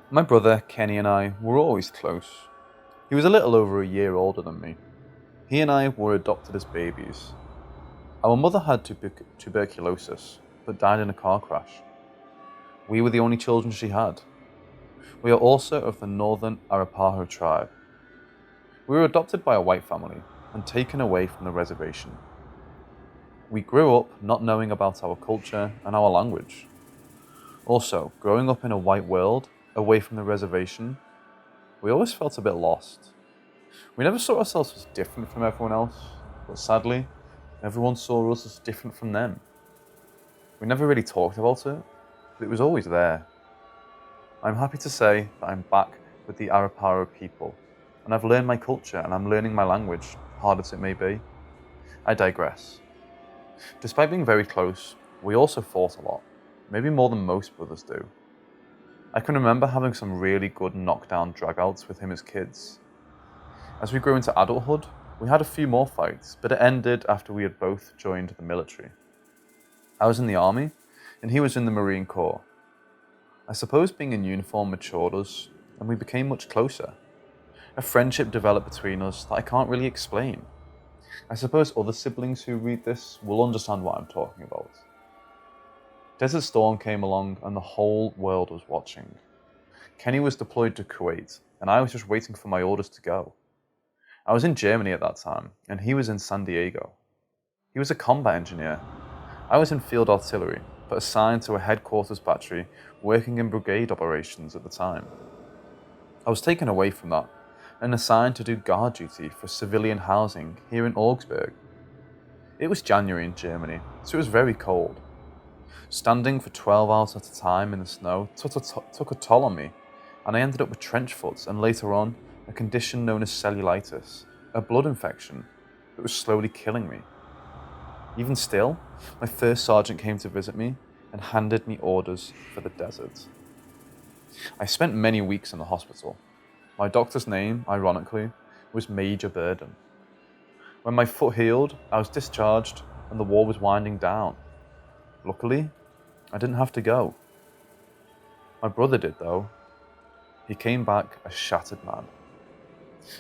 My brother, Kenny, and I were always close. He was a little over a year older than me. He and I were adopted as babies. Our mother had tuberculosis, but died in a car crash. We were the only children she had. We are also of the northern Arapaho tribe. We were adopted by a white family and taken away from the reservation. We grew up not knowing about our culture and our language. Also, growing up in a white world, away from the reservation, we always felt a bit lost. We never saw ourselves as different from everyone else, but sadly, everyone saw us as different from them. We never really talked about it, but it was always there. I'm happy to say that I'm back with the Arapaho people, and I've learned my culture and I'm learning my language, hard as it may be. I digress. Despite being very close, we also fought a lot, maybe more than most brothers do. I can remember having some really good knockdown dragouts with him as kids. As we grew into adulthood, we had a few more fights, but it ended after we had both joined the military. I was in the army, and he was in the Marine Corps. I suppose being in uniform matured us, and we became much closer. A friendship developed between us that I can't really explain. I suppose other siblings who read this will understand what I'm talking about. Desert Storm came along and the whole world was watching. Kenny was deployed to Kuwait, and I was just waiting for my orders to go. I was in Germany at that time, and he was in San Diego. He was a combat engineer. I was in field artillery, but assigned to a headquarters battery working in brigade operations at the time. I was taken away from that and assigned to do guard duty for civilian housing here in Augsburg. It was January in Germany, so it was very cold. Standing for 12 hours at a time in the snow took a toll on me, and I ended up with trench foot and later on a condition known as cellulitis, a blood infection that was slowly killing me. Even still, my first sergeant came to visit me and handed me orders for the desert. I spent many weeks in the hospital. My doctor's name, ironically, was Major Burden. When my foot healed, I was discharged and the war was winding down. Luckily, I didn't have to go. My brother did though. He came back a shattered man.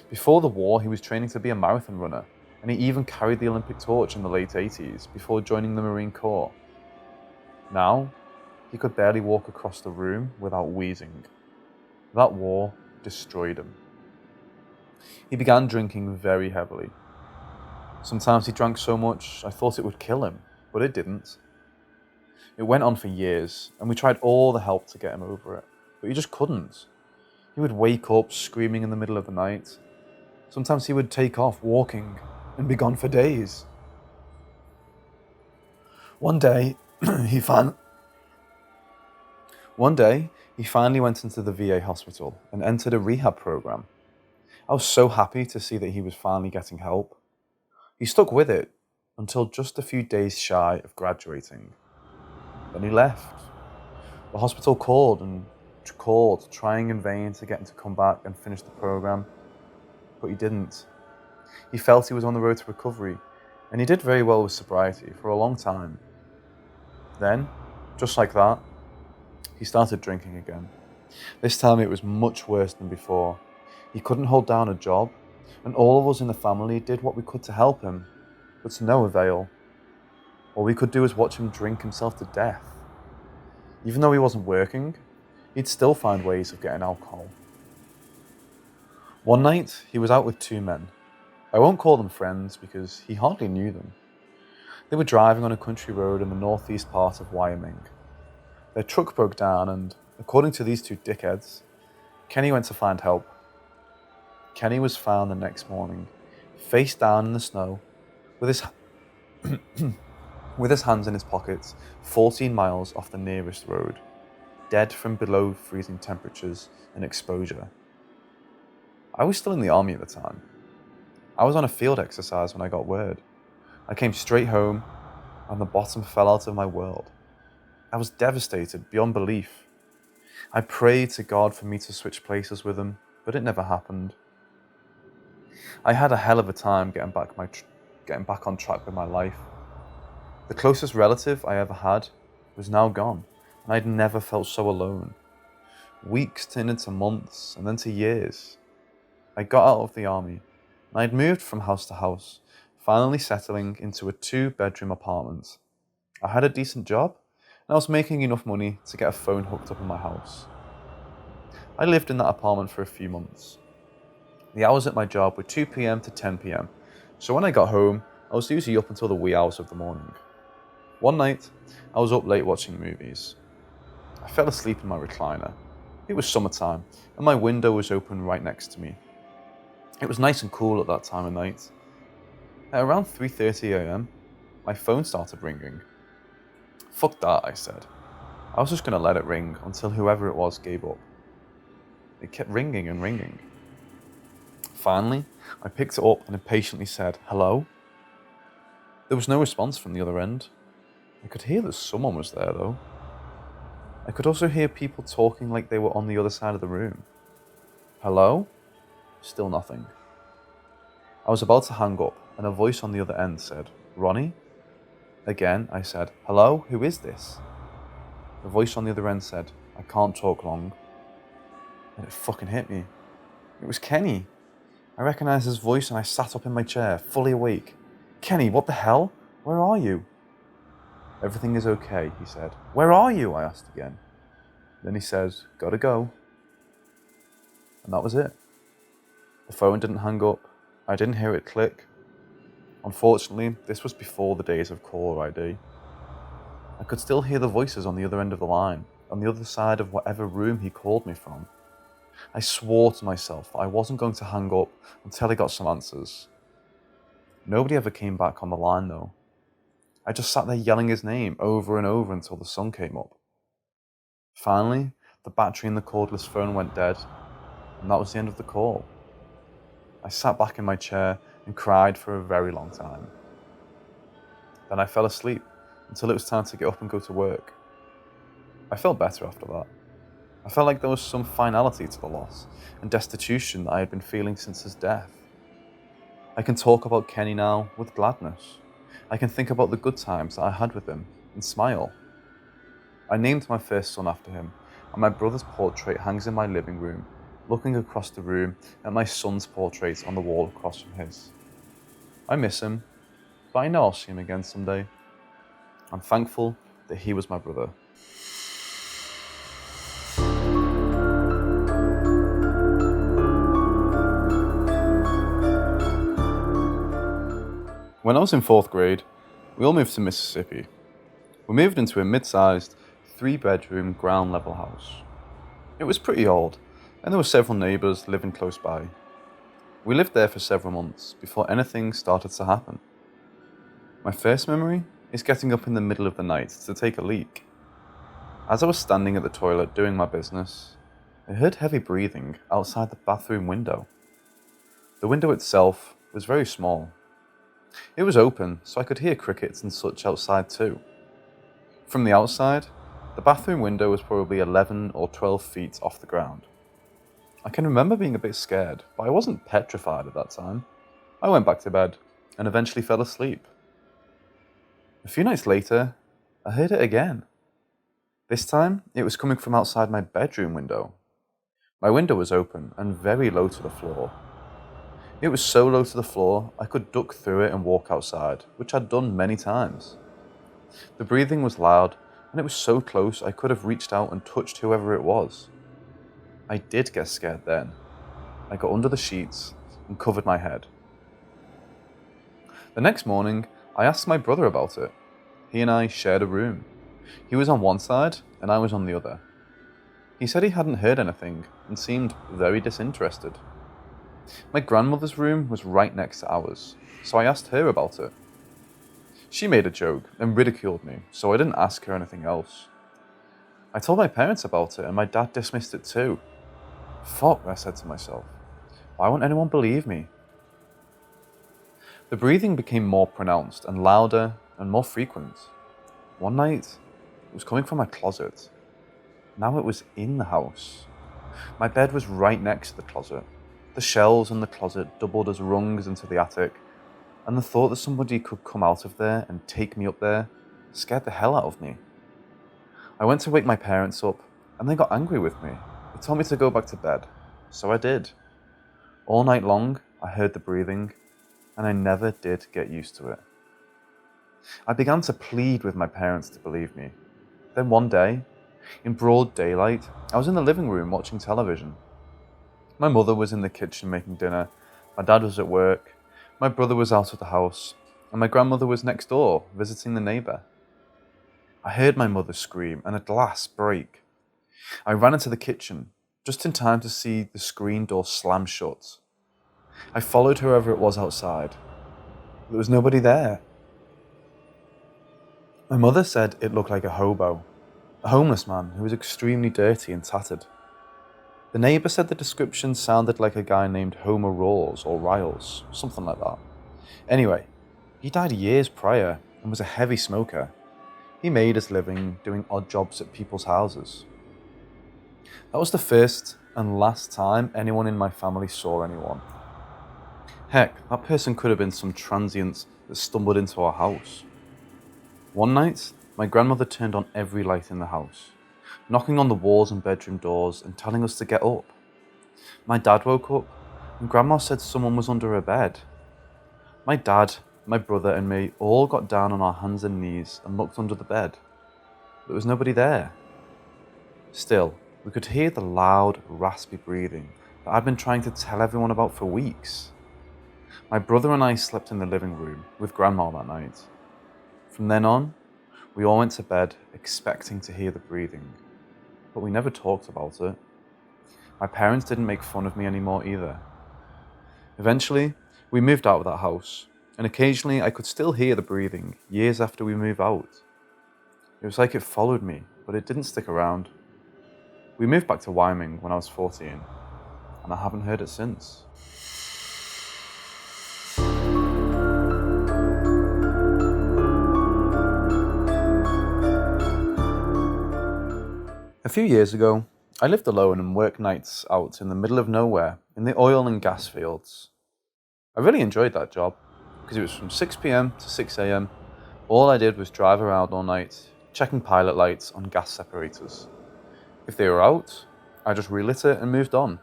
Before the war, he was training to be a marathon runner, and he even carried the Olympic torch in the late 80s before joining the Marine Corps. Now, he could barely walk across the room without wheezing. That war destroyed him. He began drinking very heavily. Sometimes he drank so much I thought it would kill him, but it didn't. It went on for years, and we tried all the help to get him over it, but he just couldn't. He would wake up screaming in the middle of the night. Sometimes he would take off walking and be gone for days. One day, he finally went into the VA hospital and entered a rehab program. I was so happy to see that he was finally getting help. He stuck with it until just a few days shy of graduating. Then he left. The hospital called, trying in vain to get him to come back and finish the program, but he didn't. He felt he was on the road to recovery, and he did very well with sobriety for a long time. Then, just like that, he started drinking again. This time it was much worse than before. He couldn't hold down a job, and all of us in the family did what we could to help him, but to no avail. All we could do was watch him drink himself to death. Even though he wasn't working, he'd still find ways of getting alcohol. One night, he was out with two men. I won't call them friends because he hardly knew them. They were driving on a country road in the northeast part of Wyoming. Their truck broke down and, according to these two dickheads, Kenny went to find help. Kenny was found the next morning, face down in the snow, with his hands in his pockets, 14 miles off the nearest road, dead from below freezing temperatures and exposure. I was still in the army at the time. I was on a field exercise when I got word. I came straight home, and the bottom fell out of my world. I was devastated beyond belief. I prayed to God for me to switch places with him, but it never happened. I had a hell of a time getting back on track with my life. The closest relative I ever had was now gone, and I'd never felt so alone. Weeks turned into months and then to years. I got out of the army and I had moved from house to house, finally settling into a 2-bedroom apartment. I had a decent job and I was making enough money to get a phone hooked up in my house. I lived in that apartment for a few months. The hours at my job were 2 p.m. to 10 p.m, so when I got home, I was usually up until the wee hours of the morning. One night, I was up late watching movies. I fell asleep in my recliner. It was summertime, and my window was open right next to me. It was nice and cool at that time of night. At around 3:30 a.m, my phone started ringing. Fuck that, I said. I was just going to let it ring until whoever it was gave up. It kept ringing and ringing. Finally, I picked it up and impatiently said, "Hello?" There was no response from the other end. I could hear that someone was there, though. I could also hear people talking like they were on the other side of the room. "Hello?" Still nothing. I was about to hang up, and a voice on the other end said, "Ronnie?" Again, I said, "Hello? Who is this?" The voice on the other end said, "I can't talk long." And it fucking hit me. It was Kenny. I recognized his voice and I sat up in my chair, fully awake. "Kenny, what the hell? Where are you?" "Everything is okay," he said. "Where are you?" I asked again. Then he said, "Gotta go." And that was it. The phone didn't hang up. I didn't hear it click. Unfortunately, this was before the days of caller ID. I could still hear the voices on the other end of the line, on the other side of whatever room he called me from. I swore to myself that I wasn't going to hang up until I got some answers. Nobody ever came back on the line though. I just sat there yelling his name over and over until the sun came up. Finally, the battery in the cordless phone went dead, and that was the end of the call. I sat back in my chair and cried for a very long time. Then I fell asleep until it was time to get up and go to work. I felt better after that. I felt like there was some finality to the loss and destitution that I had been feeling since his death. I can talk about Kenny now with gladness. I can think about the good times that I had with him and smile. I named my first son after him, and my brother's portrait hangs in my living room, looking across the room at my son's portrait on the wall across from his. I miss him, but I know I'll see him again someday. I'm thankful that he was my brother. When I was in 4th grade, we all moved to Mississippi. We moved into a mid-sized, 3-bedroom, ground-level house. It was pretty old, and there were several neighbours living close by. We lived there for several months before anything started to happen. My first memory is getting up in the middle of the night to take a leak. As I was standing at the toilet doing my business, I heard heavy breathing outside the bathroom window. The window itself was very small. It was open, so I could hear crickets and such outside too. From the outside, the bathroom window was probably 11 or 12 feet off the ground. I can remember being a bit scared, but I wasn't petrified at that time. I went back to bed and eventually fell asleep. A few nights later, I heard it again. This time, it was coming from outside my bedroom window. My window was open and very low to the floor. It was so low to the floor, I could duck through it and walk outside, which I'd done many times. The breathing was loud, and it was so close I could have reached out and touched whoever it was. I did get scared then. I got under the sheets and covered my head. The next morning, I asked my brother about it. He and I shared a room. He was on one side, and I was on the other. He said he hadn't heard anything and seemed very disinterested. My grandmother's room was right next to ours, so I asked her about it. She made a joke and ridiculed me, so I didn't ask her anything else. I told my parents about it and my dad dismissed it too. Fuck, I said to myself. Why won't anyone believe me? The breathing became more pronounced and louder and more frequent. One night, it was coming from my closet. Now it was in the house. My bed was right next to the closet. The shelves in the closet doubled as rungs into the attic, and the thought that somebody could come out of there and take me up there scared the hell out of me. I went to wake my parents up, and they got angry with me. He told me to go back to bed, so I did. All night long, I heard the breathing, and I never did get used to it. I began to plead with my parents to believe me. Then one day, in broad daylight, I was in the living room watching television. My mother was in the kitchen making dinner, my dad was at work, my brother was out of the house, and my grandmother was next door, visiting the neighbour. I heard my mother scream and a glass break. I ran into the kitchen, just in time to see the screen door slam shut. I followed whoever it was outside. There was nobody there. My mother said it looked like a hobo, a homeless man who was extremely dirty and tattered. The neighbour said the description sounded like a guy named Homer Rawls or Riles, something like that. Anyway, he died years prior and was a heavy smoker. He made his living doing odd jobs at people's houses. That was the first and last time anyone in my family saw anyone. Heck, that person could have been some transient that stumbled into our house. One night, my grandmother turned on every light in the house, knocking on the walls and bedroom doors and telling us to get up. My dad woke up and Grandma said someone was under her bed. My dad, my brother and me all got down on our hands and knees and looked under the bed. There was nobody there. Still, we could hear the loud, raspy breathing that I'd been trying to tell everyone about for weeks. My brother and I slept in the living room with Grandma that night. From then on, we all went to bed expecting to hear the breathing, but we never talked about it. My parents didn't make fun of me anymore either. Eventually, we moved out of that house, and occasionally I could still hear the breathing years after we moved out. It was like it followed me, but it didn't stick around. We moved back to Wyoming when I was 14, and I haven't heard it since. A few years ago, I lived alone and worked nights out in the middle of nowhere in the oil and gas fields. I really enjoyed that job because it was from 6 p.m. to 6 a.m. All I did was drive around all night, checking pilot lights on gas separators. If they were out, I just relit it and moved on.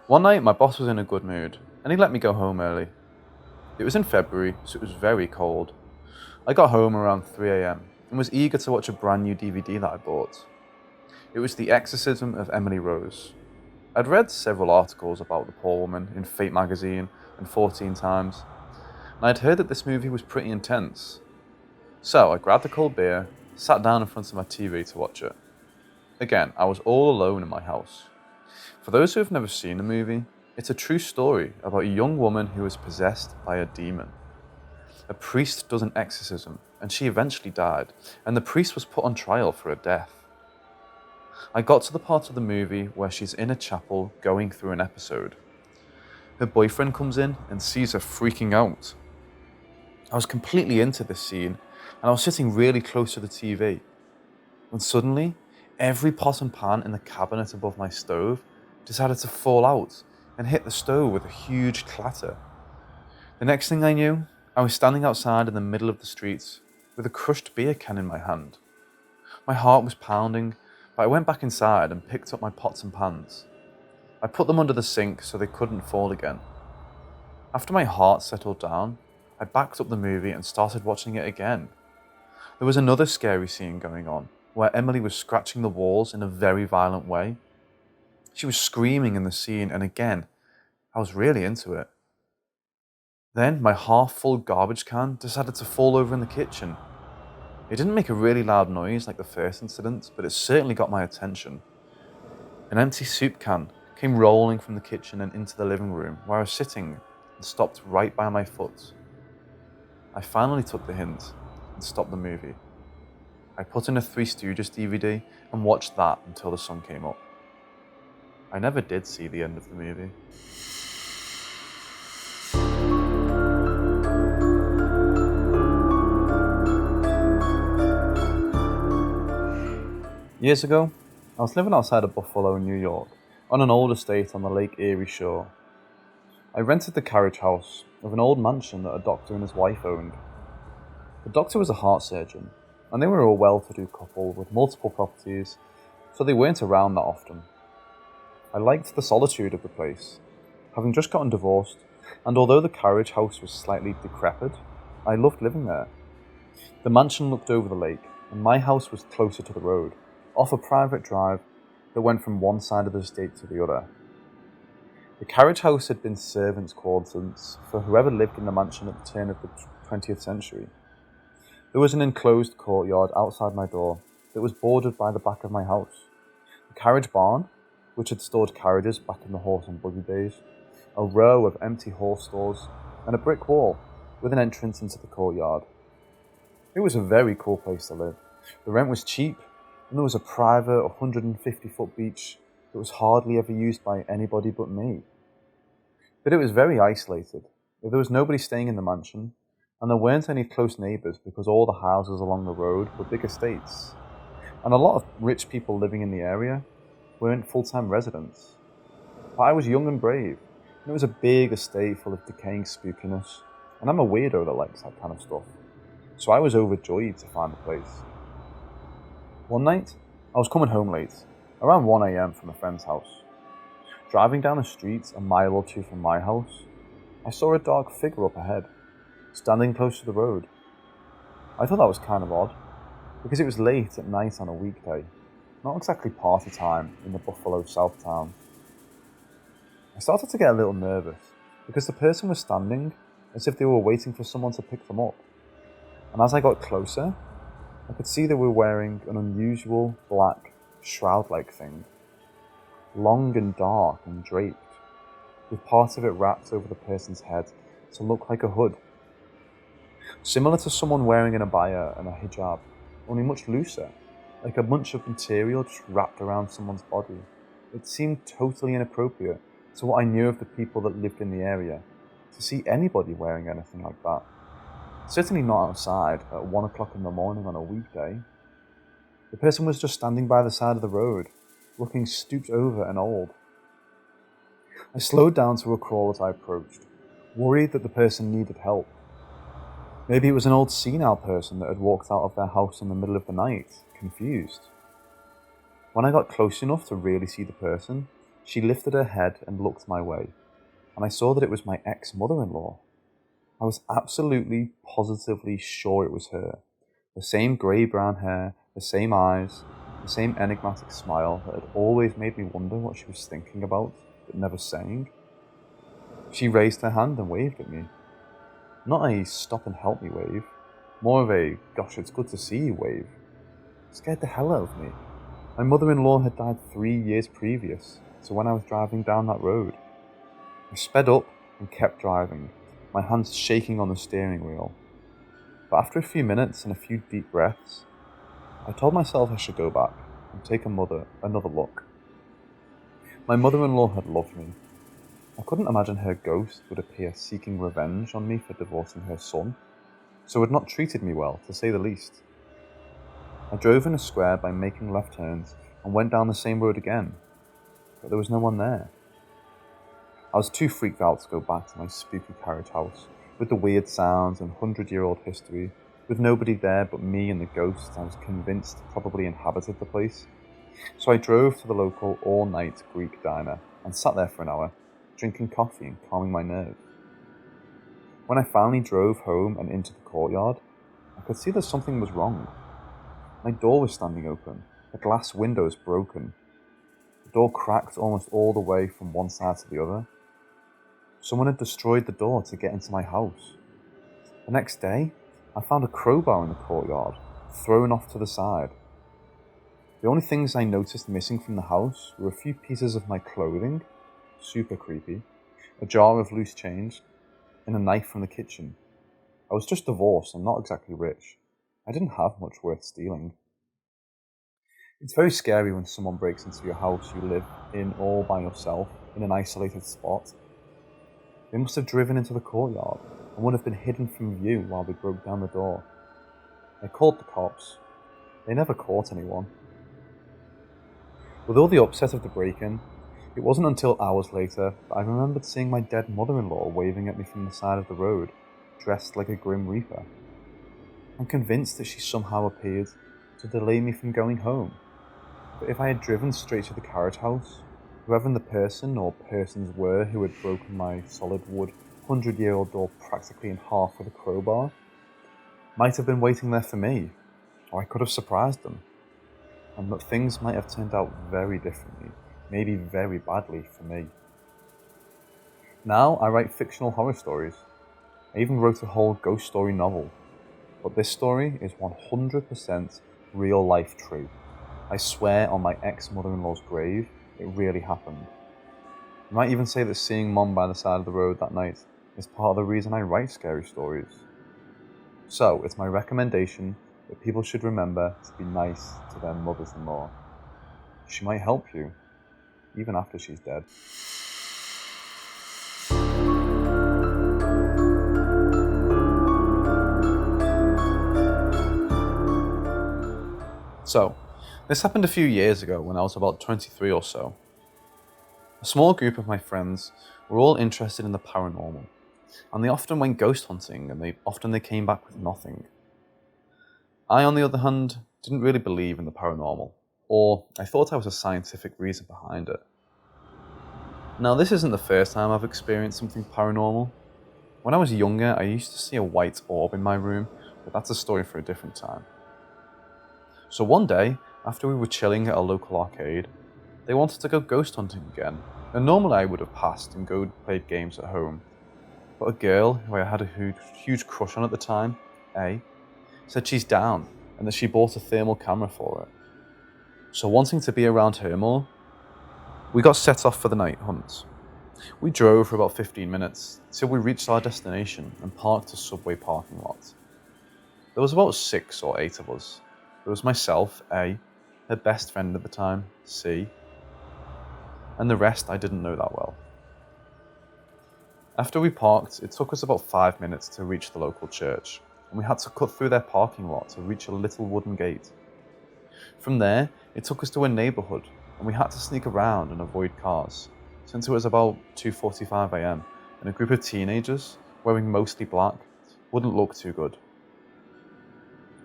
One night, my boss was in a good mood and he let me go home early. It was in February, so it was very cold. I got home around 3 a.m. and was eager to watch a brand new DVD that I bought. It was The Exorcism of Emily Rose. I'd read several articles about the poor woman in Fate magazine and 14 Times, and I'd heard that this movie was pretty intense. So I grabbed a cold beer, sat down in front of my TV to watch it. Again, I was all alone in my house. For those who have never seen the movie, it's a true story about a young woman who was possessed by a demon. A priest does an exorcism, and she eventually died, and the priest was put on trial for her death. I got to the part of the movie where she's in a chapel going through an episode. Her boyfriend comes in and sees her freaking out. I was completely into this scene and I was sitting really close to the TV. When suddenly, every pot and pan in the cabinet above my stove decided to fall out and hit the stove with a huge clatter. The next thing I knew, I was standing outside in the middle of the street with a crushed beer can in my hand. My heart was pounding, but I went back inside and picked up my pots and pans. I put them under the sink so they couldn't fall again. After my heart settled down, I backed up the movie and started watching it again. There was another scary scene going on, where Emily was scratching the walls in a very violent way. She was screaming in the scene, and again, I was really into it. Then my half-full garbage can decided to fall over in the kitchen. It didn't make a really loud noise like the first incident, but it certainly got my attention. An empty soup can came rolling from the kitchen and into the living room where I was sitting and stopped right by my foot. I finally took the hint and stopped the movie. I put in a Three Stooges DVD and watched that until the sun came up. I never did see the end of the movie. Years ago, I was living outside of Buffalo, New York, on an old estate on the Lake Erie shore. I rented the carriage house of an old mansion that a doctor and his wife owned. The doctor was a heart surgeon, and they were a well-to-do couple with multiple properties, so they weren't around that often. I liked the solitude of the place, having just gotten divorced, and although the carriage house was slightly decrepit, I loved living there. The mansion looked over the lake, and my house was closer to the road, off a private drive that went from one side of the estate to the other. The carriage house had been servants' quarters for whoever lived in the mansion at the turn of the 20th century. There was an enclosed courtyard outside my door that was bordered by the back of my house, a carriage barn, which had stored carriages back in the horse and buggy days, a row of empty horse stalls, and a brick wall with an entrance into the courtyard. It was a very cool place to live. The rent was cheap, and there was a private 150-foot beach that was hardly ever used by anybody but me. But it was very isolated. There was nobody staying in the mansion, and there weren't any close neighbours because all the houses along the road were big estates, and a lot of rich people living in the area weren't full-time residents. But I was young and brave, and it was a big estate full of decaying spookiness, and I'm a weirdo that likes that kind of stuff. So I was overjoyed to find the place. One night, I was coming home late, around 1 a.m. from a friend's house. Driving down the street a mile or two from my house, I saw a dark figure up ahead, standing close to the road. I thought that was kind of odd, because it was late at night on a weekday, not exactly party time in the Buffalo South town. I started to get a little nervous, because the person was standing as if they were waiting for someone to pick them up. And as I got closer, I could see they were wearing an unusual black shroud-like thing, long and dark and draped, with part of it wrapped over the person's head to look like a hood. Similar to someone wearing an abaya and a hijab, only much looser, like a bunch of material just wrapped around someone's body. It seemed totally inappropriate to what I knew of the people that lived in the area, to see anybody wearing anything like that. Certainly not outside at 1 o'clock in the morning on a weekday. The person was just standing by the side of the road, looking stooped over and old. I slowed down to a crawl as I approached, worried that the person needed help. Maybe it was an old senile person that had walked out of their house in the middle of the night, confused. When I got close enough to really see the person, she lifted her head and looked my way, and I saw that it was my ex-mother-in-law. I was absolutely, positively sure it was her. The same grey-brown hair, the same eyes, the same enigmatic smile that had always made me wonder what she was thinking about, but never saying. She raised her hand and waved at me. Not a stop and help me wave, more of a gosh it's good to see you wave. It scared the hell out of me. My mother-in-law had died 3 years previous, so when I was driving down that road. I sped up and kept driving, my hands shaking on the steering wheel. But after a few minutes and a few deep breaths, I told myself I should go back and take another look. My mother-in-law had loved me. I couldn't imagine her ghost would appear seeking revenge on me for divorcing her son, so had not treated me well, to say the least. I drove in a square by making left turns and went down the same road again, but there was no one there. I was too freaked out to go back to my spooky carriage house, with the weird sounds and 100-year-old history, with nobody there but me and the ghost I was convinced probably inhabited the place. So I drove to the local all-night Greek diner and sat there for an hour, drinking coffee and calming my nerves. When I finally drove home and into the courtyard, I could see that something was wrong. My door was standing open, the glass windows broken. The door cracked almost all the way from one side to the other. Someone had destroyed the door to get into my house. The next day, I found a crowbar in the courtyard, thrown off to the side. The only things I noticed missing from the house were a few pieces of my clothing, super creepy, a jar of loose change, and a knife from the kitchen. I was just divorced and not exactly rich. I didn't have much worth stealing. It's very scary when someone breaks into your house you live in all by yourself in an isolated spot. They must have driven into the courtyard and would have been hidden from view while they broke down the door. I called the cops. They never caught anyone. With all the upset of the break-in, it wasn't until hours later that I remembered seeing my dead mother-in-law waving at me from the side of the road, dressed like a grim reaper. I'm convinced that she somehow appeared to delay me from going home. But if I had driven straight to the carriage house, Whoever the person or persons were who had broken my solid wood 100-year-old door practically in half with a crowbar might have been waiting there for me, or I could have surprised them, and that things might have turned out very differently, maybe very badly for me. Now I write fictional horror stories. I even wrote a whole ghost story novel. But this story is 100% real life true. I swear on my ex-mother-in-law's grave, it really happened. You might even say that seeing Mom by the side of the road that night is part of the reason I write scary stories. So, it's my recommendation that people should remember to be nice to their mothers-in-law. She might help you, even after she's dead. So, this happened a few years ago when I was about 23 or so. A small group of my friends were all interested in the paranormal, and they often went ghost hunting, and they came back with nothing. I, on the other hand, didn't really believe in the paranormal, or I thought there was a scientific reason behind it. Now, this isn't the first time I've experienced something paranormal. When I was younger, I used to see a white orb in my room, but that's a story for a different time. So one day, after we were chilling at a local arcade, they wanted to go ghost hunting again, and normally I would have passed and played games at home. But a girl who I had a huge crush on at the time, said she's down and that she bought a thermal camera for it. So wanting to be around her more, we got set off for the night hunt. We drove for about 15 minutes till we reached our destination and parked a subway parking lot. There was about 6 or 8 of us. There was myself, A, her best friend at the time, C, and the rest I didn't know that well. After we parked, it took us about 5 minutes to reach the local church, and we had to cut through their parking lot to reach a little wooden gate. From there, it took us to a neighbourhood, and we had to sneak around and avoid cars, since it was about 2:45 a.m, and a group of teenagers, wearing mostly black, wouldn't look too good.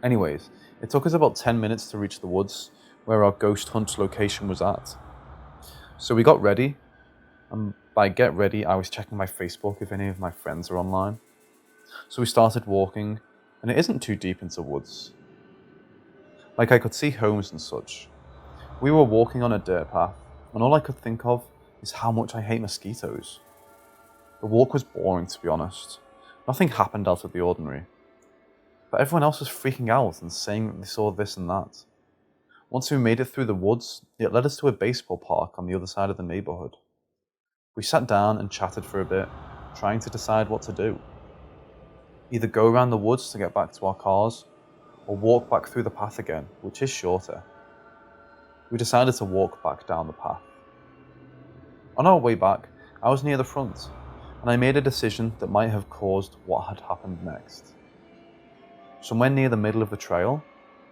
Anyways, it took us about 10 minutes to reach the woods, where our ghost hunt location was at. So we got ready, and by get ready, I was checking my Facebook if any of my friends are online. So we started walking, and it isn't too deep into woods. Like, I could see homes and such. We were walking on a dirt path, and all I could think of is how much I hate mosquitoes. The walk was boring, to be honest. Nothing happened out of the ordinary. But everyone else was freaking out and saying that they saw this and that. Once we made it through the woods, it led us to a baseball park on the other side of the neighbourhood. We sat down and chatted for a bit, trying to decide what to do. Either go around the woods to get back to our cars, or walk back through the path again, which is shorter. We decided to walk back down the path. On our way back, I was near the front, and I made a decision that might have caused what had happened next. Somewhere near the middle of the trail,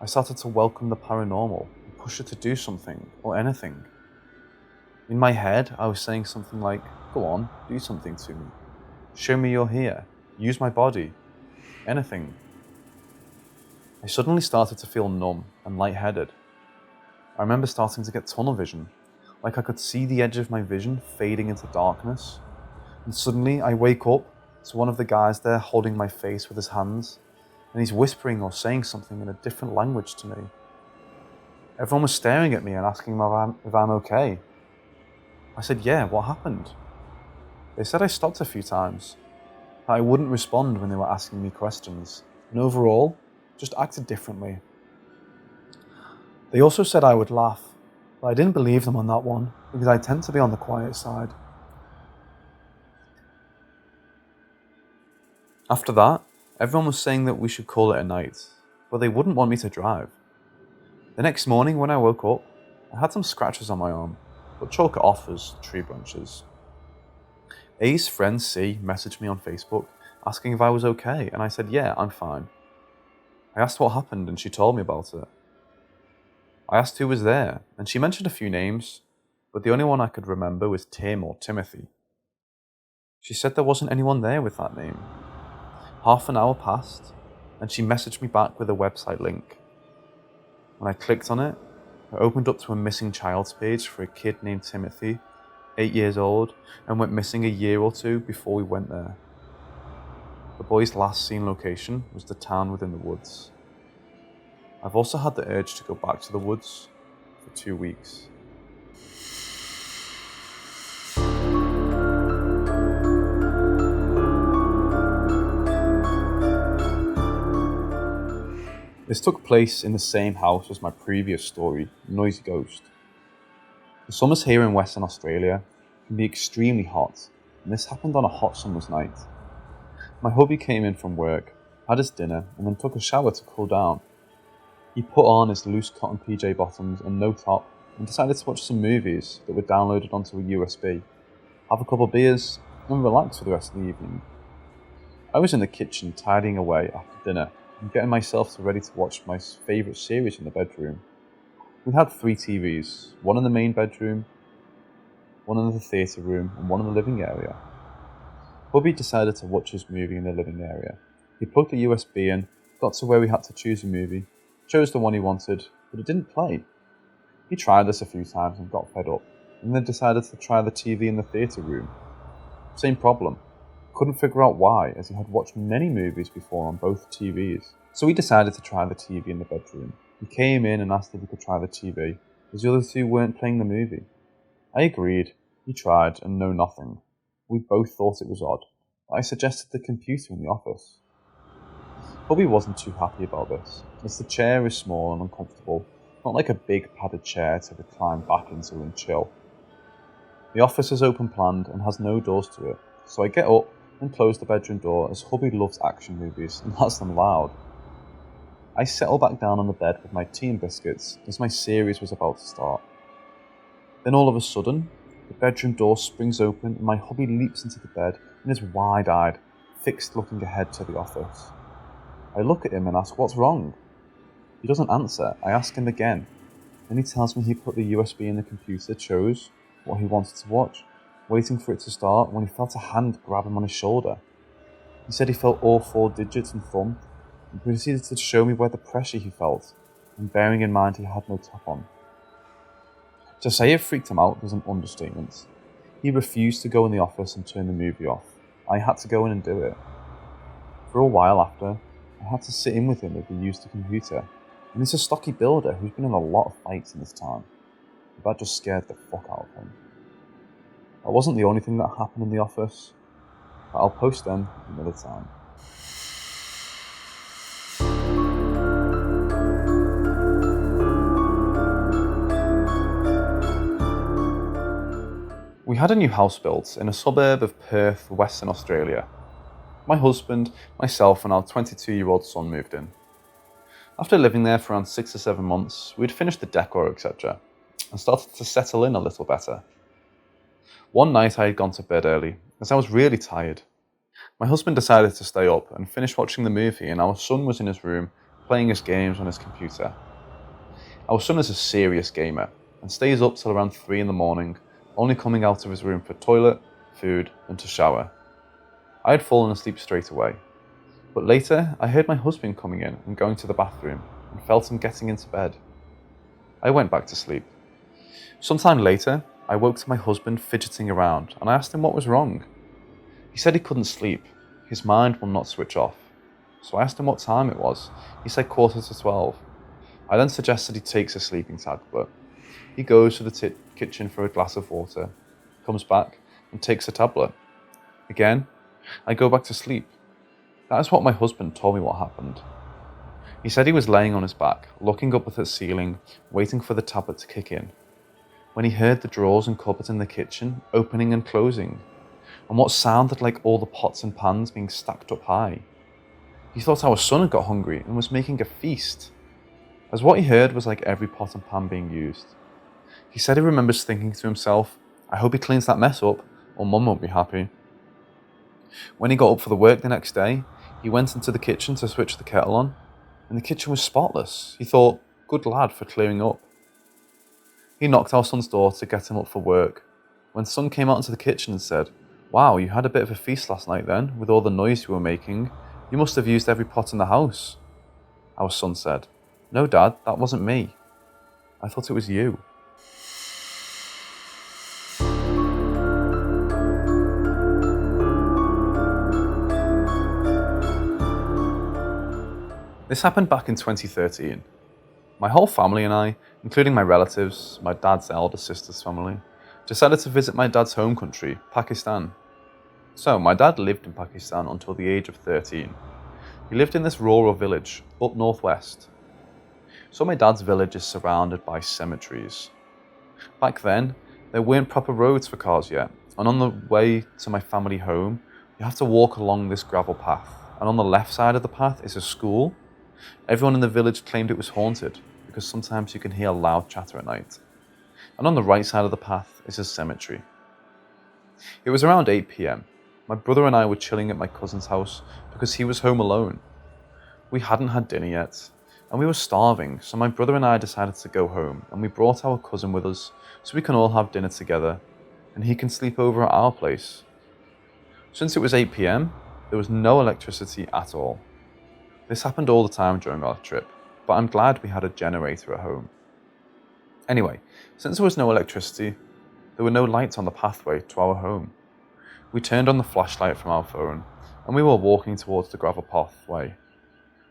I started to welcome the paranormal and push it to do something or anything. In my head, I was saying something like, "Go on, do something to me. Show me you're here. Use my body. Anything." I suddenly started to feel numb and lightheaded. I remember starting to get tunnel vision, like I could see the edge of my vision fading into darkness. And suddenly I wake up to one of the guys there holding my face with his hands, and he's whispering or saying something in a different language to me. Everyone was staring at me and asking if I'm okay. I said, "Yeah, what happened?" They said I stopped a few times, that I wouldn't respond when they were asking me questions, and overall, just acted differently. They also said I would laugh, but I didn't believe them on that one, because I tend to be on the quiet side. After that, everyone was saying that we should call it a night, but they wouldn't want me to drive. The next morning when I woke up, I had some scratches on my arm, but chalk it off as tree branches. A's friend C messaged me on Facebook asking if I was okay, and I said, "Yeah, I'm fine." I asked what happened, and she told me about it. I asked who was there, and she mentioned a few names, but the only one I could remember was Tim or Timothy. She said there wasn't anyone there with that name. Half an hour passed, and she messaged me back with a website link. When I clicked on it, I opened up to a missing child's page for a kid named Timothy 8 years old, and went missing a year or two before we went there. The boy's last seen location was the town within the woods. I've also had the urge to go back to the woods for 2 weeks. This took place in the same house as my previous story, Noisy Ghost. The summers here in Western Australia can be extremely hot, and this happened on a hot summer's night. My hubby came in from work, had his dinner, and then took a shower to cool down. He put on his loose cotton PJ bottoms and no top, and decided to watch some movies that were downloaded onto a USB, have a couple of beers, and relax for the rest of the evening. I was in the kitchen tidying away after dinner and getting myself ready to watch my favourite series in the bedroom. We had 3 TVs, one in the main bedroom, one in the theatre room, and one in the living area. Hubby decided to watch his movie in the living area. He plugged the USB in, got to where we had to choose a movie, chose the one he wanted, but it didn't play. He tried this a few times and got fed up, and then decided to try the TV in the theatre room. Same problem. Couldn't figure out why, as he had watched many movies before on both TVs. So he decided to try the TV in the bedroom. He came in and asked if he could try the TV, as the other 2 weren't playing the movie. I agreed. He tried, and no, nothing. We both thought it was odd, but I suggested the computer in the office. Hubby wasn't too happy about this, as the chair is small and uncomfortable, not like a big padded chair to recline back into and chill. The office is open planned and has no doors to it, so I get up and close the bedroom door, as hubby loves action movies and has them loud. I settle back down on the bed with my tea and biscuits as my series was about to start. Then all of a sudden, the bedroom door springs open and my hubby leaps into the bed and is wide-eyed, fixed looking ahead to the office. I look at him and ask what's wrong. He doesn't answer. I ask him again. Then he tells me he put the USB in the computer, chose what he wanted to watch, waiting for it to start when he felt a hand grab him on his shoulder. He said he felt all 4 digits and thumb, and proceeded to show me where the pressure he felt, and bearing in mind he had no top on. To say it freaked him out was an understatement. He refused to go in the office and turn the movie off. I had to go in and do it. For a while after, I had to sit in with him as we used the computer, and he's a stocky builder who's been in a lot of fights in his time. That just scared the fuck out of him. That wasn't the only thing that happened in the office, but I'll post them another time. We had a new house built in a suburb of Perth, Western Australia. My husband, myself and our 22-year-old son moved in. After living there for around 6 or 7 months, we'd finished the decor, etc., and started to settle in a little better. One night I had gone to bed early, as I was really tired. My husband decided to stay up and finish watching the movie, and our son was in his room, playing his games on his computer. Our son is a serious gamer, and stays up till around 3 in the morning, only coming out of his room for toilet, food, and to shower. I had fallen asleep straight away, but later I heard my husband coming in and going to the bathroom, and felt him getting into bed. I went back to sleep. Sometime later, I woke to my husband fidgeting around, and I asked him what was wrong. He said he couldn't sleep, his mind will not switch off. So I asked him what time it was. He said 11:45. I then suggested he takes a sleeping tablet. He goes to the kitchen for a glass of water, comes back and takes a tablet. Again, I go back to sleep. That is what my husband told me what happened. He said he was laying on his back, looking up at the ceiling, waiting for the tablet to kick in, when he heard the drawers and cupboards in the kitchen opening and closing, and what sounded like all the pots and pans being stacked up high. He thought our son had got hungry and was making a feast, as what he heard was like every pot and pan being used. He said he remembers thinking to himself, I hope he cleans that mess up, or Mum won't be happy. When he got up for the work the next day, he went into the kitchen to switch the kettle on, and the kitchen was spotless. He thought, good lad for clearing up. He knocked our son's door to get him up for work, when son came out into the kitchen and said, wow, you had a bit of a feast last night then, with all the noise you were making. You must have used every pot in the house. Our son said, no dad, that wasn't me. I thought it was you. This happened back in 2013. My whole family and I, including my relatives, my dad's elder sister's family, decided to visit my dad's home country, Pakistan. So, my dad lived in Pakistan until the age of 13. He lived in this rural village up northwest. So my dad's village is surrounded by cemeteries. Back then, there weren't proper roads for cars yet, and on the way to my family home, you have to walk along this gravel path, and on the left side of the path is a school. Everyone in the village claimed it was haunted, because sometimes you can hear loud chatter at night. And on the right side of the path is a cemetery. It was around 8 p.m. My brother and I were chilling at my cousin's house because he was home alone. We hadn't had dinner yet, and we were starving, so my brother and I decided to go home, and we brought our cousin with us so we can all have dinner together, and he can sleep over at our place. Since it was 8 p.m, there was no electricity at all. This happened all the time during our trip, but I'm glad we had a generator at home. Anyway, since there was no electricity, there were no lights on the pathway to our home. We turned on the flashlight from our phone, and we were walking towards the gravel pathway.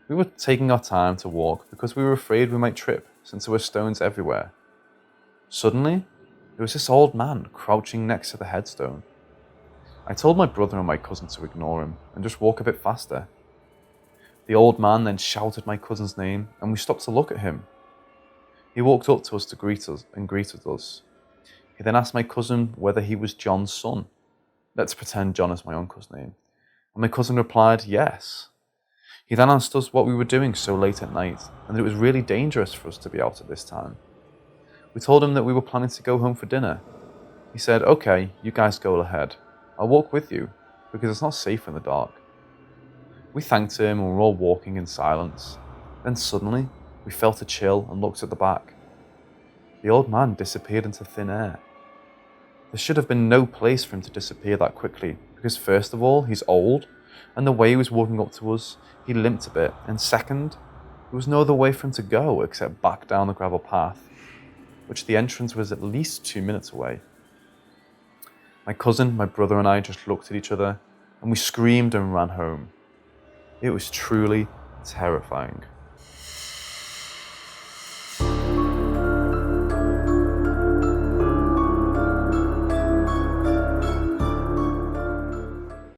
We were taking our time to walk because we were afraid we might trip since there were stones everywhere. Suddenly, there was this old man crouching next to the headstone. I told my brother and my cousin to ignore him and just walk a bit faster. The old man then shouted my cousin's name, and we stopped to look at him. He walked up to us to greet us and greeted us. He then asked my cousin whether he was John's son. Let's pretend John is my uncle's name. And my cousin replied, yes. He then asked us what we were doing so late at night, and that it was really dangerous for us to be out at this time. We told him that we were planning to go home for dinner. He said, okay, you guys go ahead. I'll walk with you, because it's not safe in the dark. We thanked him and we were all walking in silence. Then suddenly, we felt a chill and looked at the back. The old man disappeared into thin air. There should have been no place for him to disappear that quickly, because first of all, he's old, and the way he was walking up to us, he limped a bit, and second, there was no other way for him to go except back down the gravel path, which the entrance was at least 2 minutes away. My cousin, my brother and I just looked at each other, and we screamed and ran home. It was truly terrifying.